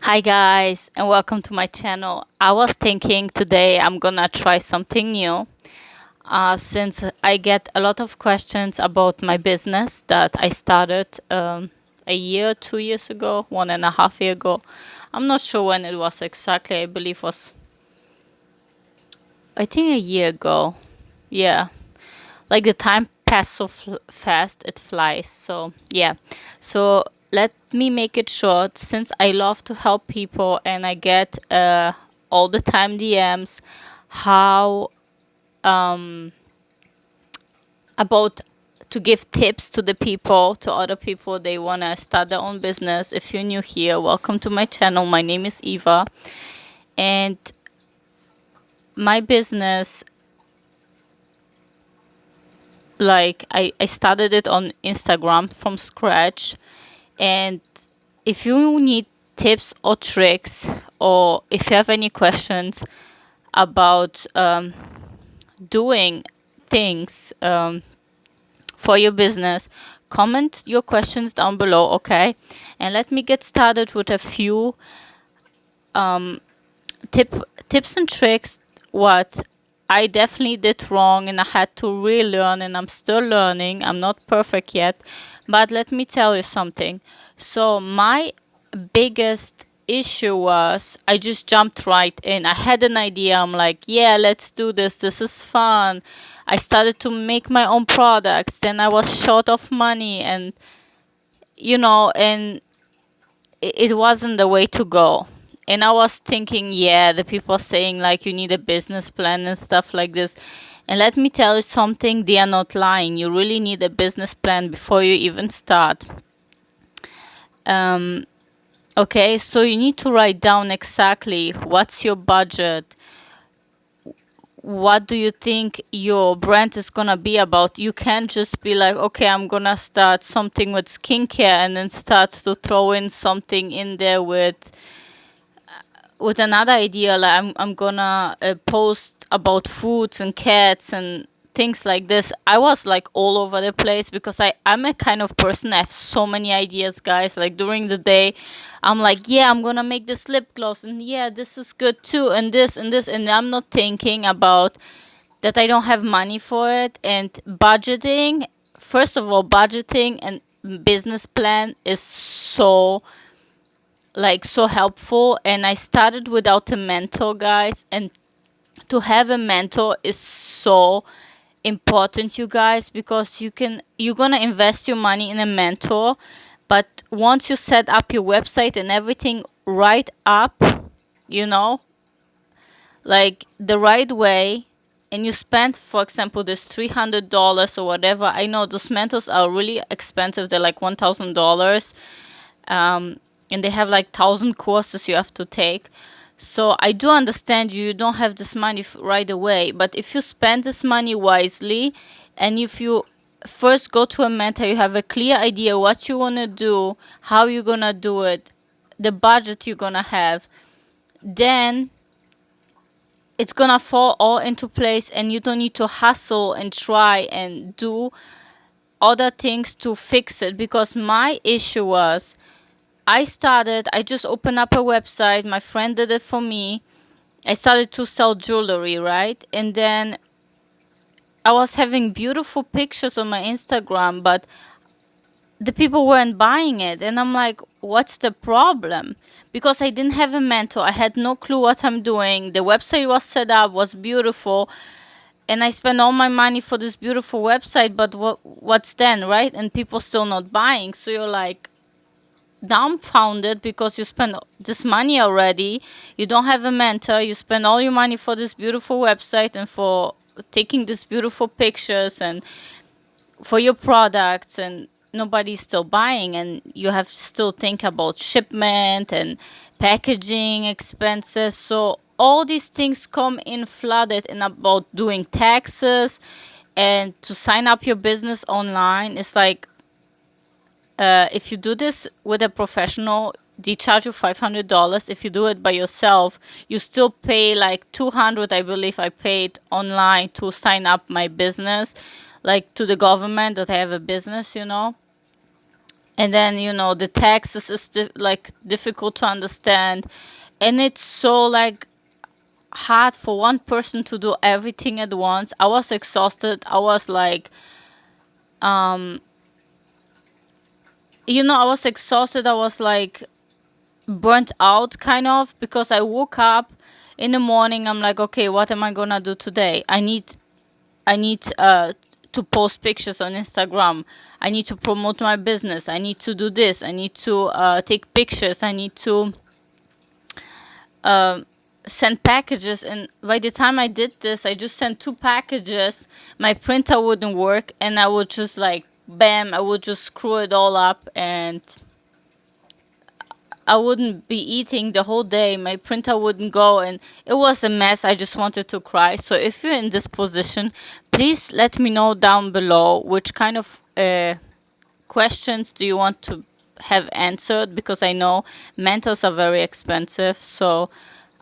Hi guys, and welcome to my channel. I was thinking today I'm gonna try something new. Since I get a lot of questions about my business that I started a year, 2 years ago, 1.5 years ago. I'm not sure when it was exactly. I believe was I think a year ago. Yeah, like the time passed so fast it flies. So yeah, so let me make it short. Since I love to help people and I get all the time DMs how about to give tips to the people, to other people they want to start their own business. If you're new here, welcome to my channel. My name is Eva, and my business, like I started it on Instagram from scratch. And if you need tips or tricks, or if you have any questions about doing things for your business, comment your questions down below, okay? And let me get started with a few tip tips and tricks what I definitely did wrong and I had to relearn, and I'm still learning. I'm not perfect yet, but let me tell you something. So my biggest issue was I just jumped right in. I had an idea. I'm like, yeah, let's do this. This is fun. I started to make my own products. Then I was short of money, and and it wasn't the way to go. And I was thinking, yeah, the people saying like you need a business plan and stuff like this. And let me tell you something, they are not lying. You really need a business plan before you even start. Okay, so you need to write down exactly what's your budget, what do you think your brand is gonna be about. You can't just be like, okay, I'm gonna start something with skincare and then start to throw in something in there with another idea, like I'm gonna post about foods and cats and things like this. I was like all over the place because I'm a kind of person, I have so many ideas, guys. Like during the day I'm like, yeah, I'm gonna make this lip gloss, and yeah, this is good too, and this and this, and I'm not thinking about that I don't have money for it. And budgeting, first of all, budgeting and business plan is so helpful. And I started without a mentor, guys, and to have a mentor is so important, you guys, because you're gonna invest your money in a mentor, but once you set up your website and everything right up, you know like the right way, and you spend, for example, this $300 or whatever. I know those mentors are really expensive, they're like $1,000, and they have like 1,000 courses you have to take. So I do understand you don't have this money right away, but if you spend this money wisely, and if you first go to a mentor, you have a clear idea what you want to do, how you're gonna do it, the budget you're gonna have, then it's gonna fall all into place, and you don't need to hustle and try and do other things to fix it. Because my issue was, I just opened up a website. My friend did it for me. I started to sell jewelry, right? And then I was having beautiful pictures on my Instagram, but the people weren't buying it. And I'm like, what's the problem? Because I didn't have a mentor. I had no clue what I'm doing. The website was set up, was beautiful. And I spent all my money for this beautiful website, but what's then, right? And people still not buying. So you're like, dumbfounded because you spend this money already. You don't have a mentor. You spend all your money for this beautiful website and for taking these beautiful pictures and for your products, and nobody's still buying. And you have to still think about shipment and packaging expenses. So all these things come in flooded, and about doing taxes and to sign up your business online. It's like, if you do this with a professional, they charge you $500. If you do it by yourself, you still pay like 200. I believe I paid online to sign up my business, like to the government that I have a business. and then the taxes is like difficult to understand, and it's so like hard for one person to do everything at once. I was exhausted. I was like, I was exhausted. I was like burnt out kind of, because I woke up in the morning. I'm like, okay, what am I gonna do today? I need to post pictures on Instagram. I need to promote my business. I need to do this. I need to take pictures. I need to send packages. And by the time I did this, I just sent 2 packages. My printer wouldn't work, and I would just like bam, I would just screw it all up, and I wouldn't be eating the whole day. My printer wouldn't go, and it was a mess. I just wanted to cry. So if you're in this position, please let me know down below which kind of questions do you want to have answered, because I know mentors are very expensive. So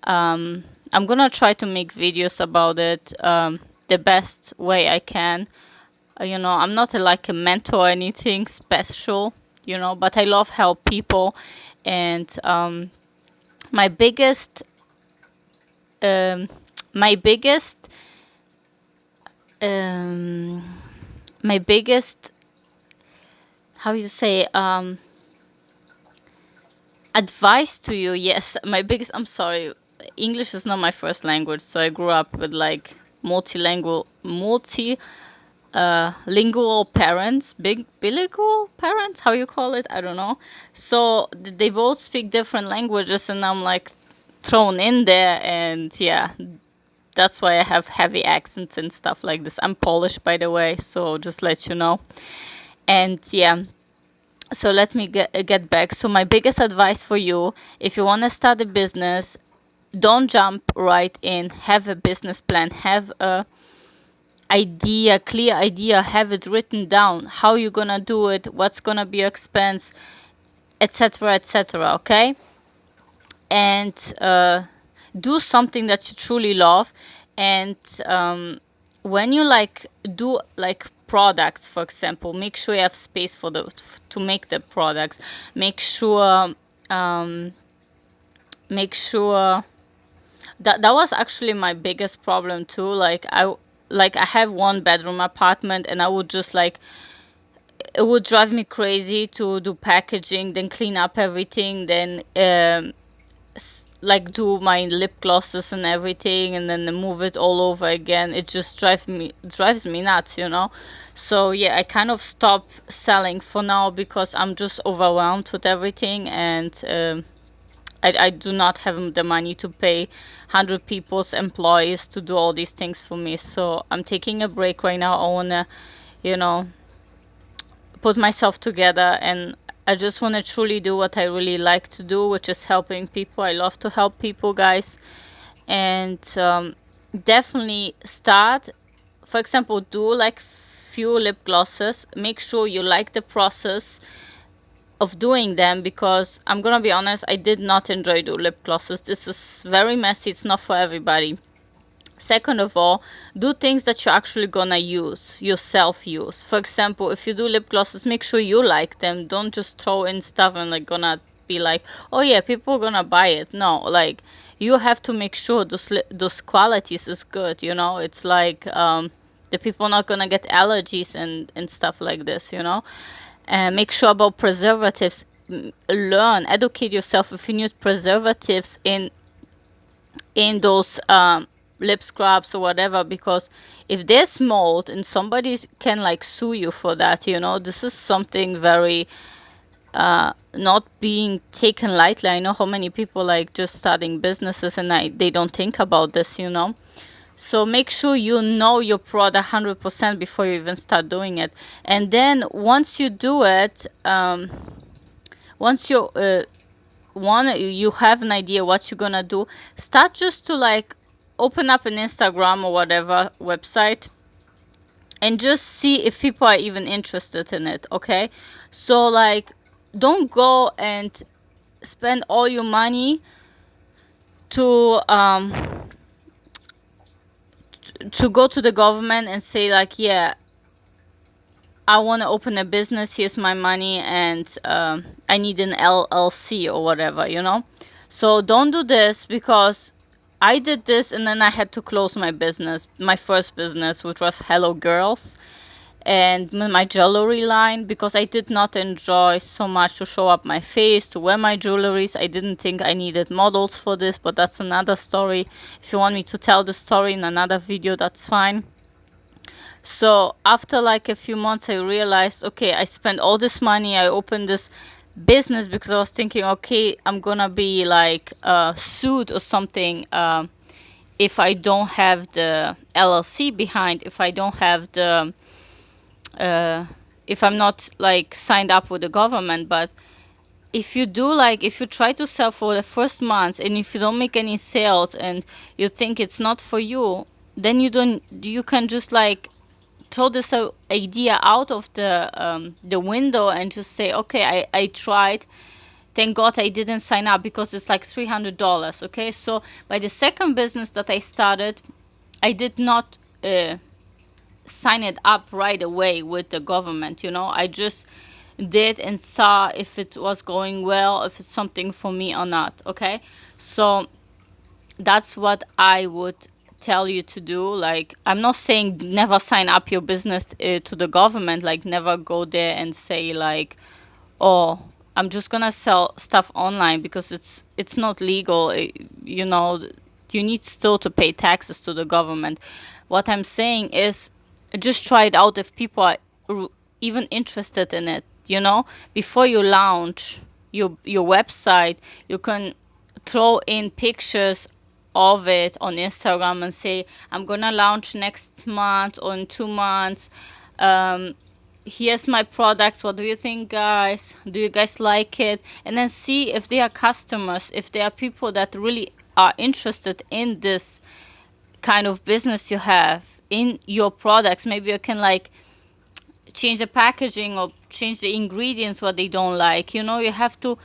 I'm gonna try to make videos about it the best way I can. I'm not like a mentor or anything special, but I love help people. And my biggest, um, my biggest, um, my biggest, how you say, advice to you. Yes, my biggest. I'm sorry, English is not my first language, so I grew up with like lingual parents, bilingual parents, how you call it, I don't know. So they both speak different languages, and I'm like thrown in there, and yeah, that's why I have heavy accents and stuff like this. I'm Polish, by the way, so just let you know. And yeah, so let me get back. So my biggest advice for you, if you want to start a business, don't jump right in. Have a business plan. Have a clear idea, have it written down, how you're gonna do it, what's gonna be your expense, etc., etc., okay? And do something that you truly love. And when you like do like products, for example, make sure you have space for to make the products. Make sure that was actually my biggest problem too. Like I have 1 bedroom apartment, and I would just like, it would drive me crazy to do packaging, then clean up everything, then like do my lip glosses and everything, and then move it all over again. It just drives me nuts. So yeah, I kind of stopped selling for now, because I'm just overwhelmed with everything. And I do not have the money to pay 100 people's employees to do all these things for me. So I'm taking a break right now. I want to, you know, put myself together, and I just want to truly do what I really like to do, which is helping people. I love to help people, guys. And definitely start, for example, do like few lip glosses. Make sure you like the process of doing them, because I'm gonna be honest, I did not enjoy do lip glosses. This is very messy. It's not for everybody. Second of all, do things that you're actually gonna use. For example, if you do lip glosses, make sure you like them. Don't just throw in stuff and like gonna be like, oh yeah, people are gonna buy it. No, like you have to make sure those qualities is good. It's like the people not gonna get allergies and stuff like this. And make sure about preservatives. Educate yourself if you need preservatives in those lip scrubs or whatever, because if there's mold and somebody can like sue you for that, this is something very not being taken lightly. I know how many people like just starting businesses, and they don't think about this. So make sure you know your product 100% before you even start doing it. And then once you do it, once you have an idea what you're gonna do, start just to like open up an Instagram or whatever website, and just see if people are even interested in it. Okay, so like don't go and spend all your money to go to the government and say like, yeah, I want to open a business, here's my money, and I need an LLC or whatever, you know. So don't do this, because I did this and then I had to close my business, my first business, which was Hello Girls, and my jewelry line, because I did not enjoy so much to show up my face, to wear my jewelries. I didn't think I needed models for this, but that's another story. If you want me to tell the story in another video, that's fine. So after like a few months, I realized, okay, I spent all this money. I opened this business because I was thinking, okay, I'm gonna be like sued or something if I don't have the LLC behind, if I don't have the if I'm not like signed up with the government. But if you do, like, if you try to sell for the first month and if you don't make any sales and you think it's not for you, then you can just like throw this idea out of the window and just say, okay, I tried, thank God I didn't sign up, because it's like $300. Okay, so by the second business that I started, I did not sign it up right away with the government, you know. I just did and saw if it was going well, if it's something for me or not. Okay, so that's what I would tell you to do. Like, I'm not saying never sign up your business to the government, like never go there and say like, oh, I'm just gonna sell stuff online, because it's not legal. You know, you need still to pay taxes to the government. What I'm saying is, just try it out if people are even interested in it, you know. Before you launch your website, you can throw in pictures of it on Instagram and say, I'm gonna launch next month or in 2 months. Here's my products, what do you think, guys? Do you guys like it? And then see if they are customers, if there are people that really are interested in this kind of business you have, in your products. Maybe you can like change the packaging or change the ingredients what they don't like, you know. You have to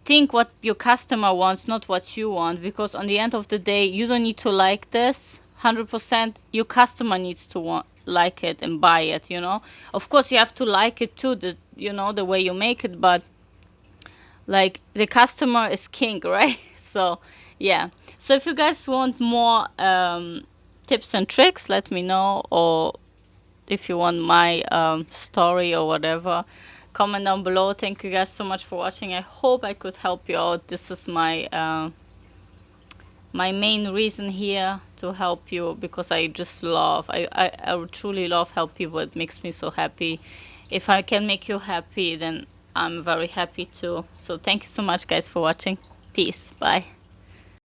think what your customer wants, not what you want, because on the end of the day, you don't need to like this 100%. Your customer needs to like it and buy it, you know. Of course you have to like it too, the, you know, the way you make it, but like the customer is king, right? So yeah, so if you guys want more tips and tricks, let me know. Or if you want my story or whatever, comment down below. Thank you guys so much for watching. I hope I could help you out. This is my my main reason here, to help you, because I just love, I truly love help people. It makes me so happy. If I can make you happy, then I'm very happy too. So thank you so much guys for watching. Peace. Bye.